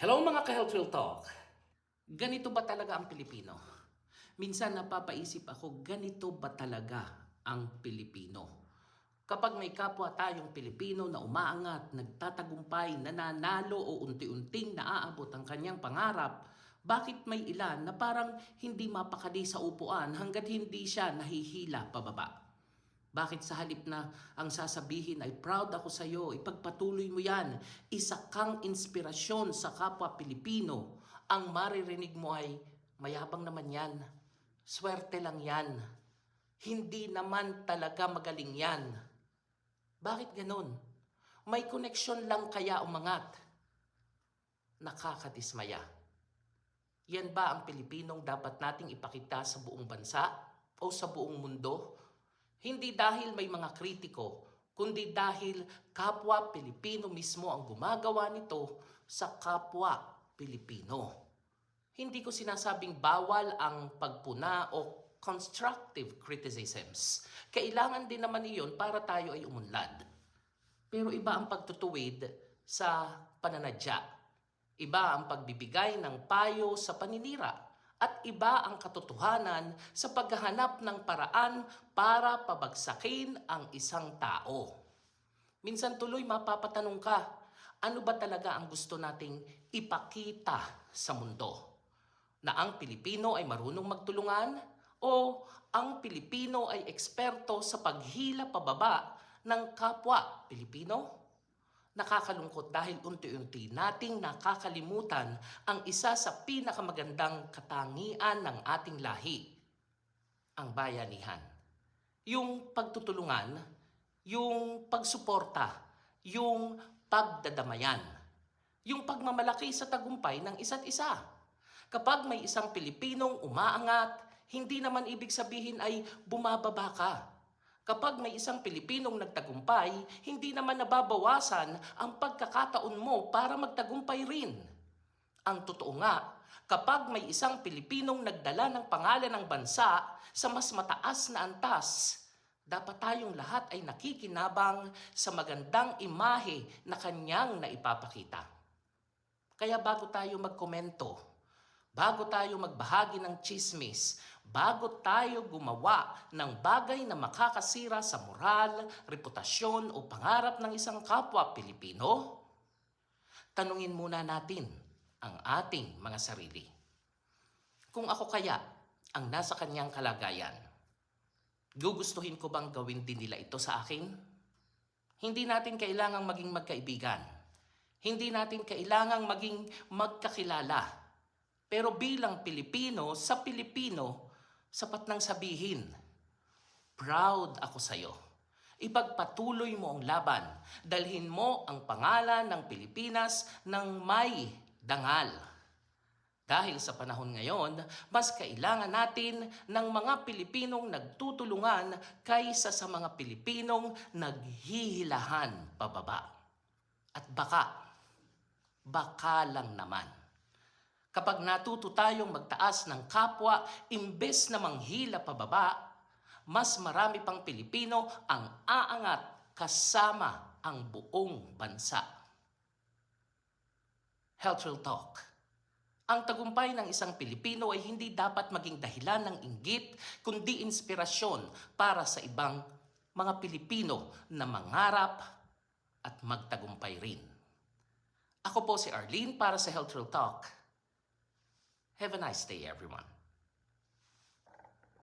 Hello mga ka-Health Real Talk! Ganito ba talaga ang Pilipino? Minsan napapaisip ako, ganito ba talaga ang Pilipino? Kapag may kapwa tayong Pilipino na umaangat, nagtatagumpay, nananalo o unti-unting naaabot ang kanyang pangarap, bakit may ilan na parang hindi mapakali sa upuan hanggat hindi siya nahihila pababa? Bakit sa halip na ang sasabihin ay proud ako sa iyo, ipagpatuloy mo yan, isa kang inspirasyon sa kapwa Pilipino, ang maririnig mo ay mayabang naman yan, swerte lang yan, hindi naman talaga magaling yan. Bakit ganun? May koneksyon lang kaya umangat? Nakakadismaya. Yan ba ang Pilipinong dapat nating ipakita sa buong bansa o sa buong mundo? Hindi dahil may mga kritiko, kundi dahil kapwa Pilipino mismo ang gumagawa nito sa kapwa Pilipino. Hindi ko sinasabing bawal ang pagpuna o constructive criticisms. Kailangan din naman iyon para tayo ay umunlad. Pero iba ang pagtutuwid sa pananadya. Iba ang pagbibigay ng payo sa paninira. At iba ang katotohanan sa paghahanap ng paraan para pabagsakin ang isang tao. Minsan tuloy mapapatanong ka, ano ba talaga ang gusto nating ipakita sa mundo? Na ang Pilipino ay marunong magtulungan o ang Pilipino ay eksperto sa paghila pababa ng kapwa Pilipino? Nakakalungkot dahil unti-unti nating nakakalimutan ang isa sa pinakamagandang katangian ng ating lahi, ang bayanihan. Yung pagtutulungan, yung pagsuporta, yung pagdadamayan, yung pagmamalaki sa tagumpay ng isa't isa. Kapag may isang Pilipinong umaangat, hindi naman ibig sabihin ay bumababa ka. Kapag may isang Pilipinong nagtagumpay, hindi naman nababawasan ang pagkakataon mo para magtagumpay rin. Ang totoo nga, kapag may isang Pilipinong nagdala ng pangalan ng bansa sa mas mataas na antas, dapat tayong lahat ay nakikinabang sa magandang imahe na kanyang naipapakita. Kaya bago tayo magkomento, bago tayo magbahagi ng tsismis, bago tayo gumawa ng bagay na makakasira sa moral, reputasyon o pangarap ng isang kapwa Pilipino, tanungin muna natin ang ating mga sarili. Kung ako kaya ang nasa kanyang kalagayan, gugustuhin ko bang gawin din nila ito sa akin? Hindi natin kailangang maging magkaibigan. Hindi natin kailangang maging magkakilala. Pero bilang Pilipino, sa Pilipino, sapat nang sabihin, proud ako sa iyo. Ipagpatuloy mo ang laban. Dalhin mo ang pangalan ng Pilipinas ng may dangal. Dahil sa panahon ngayon, mas kailangan natin ng mga Pilipinong nagtutulungan kaysa sa mga Pilipinong naghihilahan pababa. At baka lang naman. Kapag natuto tayong magtaas ng kapwa, imbes na manghila pababa, mas marami pang Pilipino ang aangat kasama ang buong bansa. Health Real Talk. Ang tagumpay ng isang Pilipino ay hindi dapat maging dahilan ng inggit, kundi inspirasyon para sa ibang mga Pilipino na mangarap at magtagumpay rin. Ako po si Arlene para sa Health Real Talk. Have a nice day, everyone.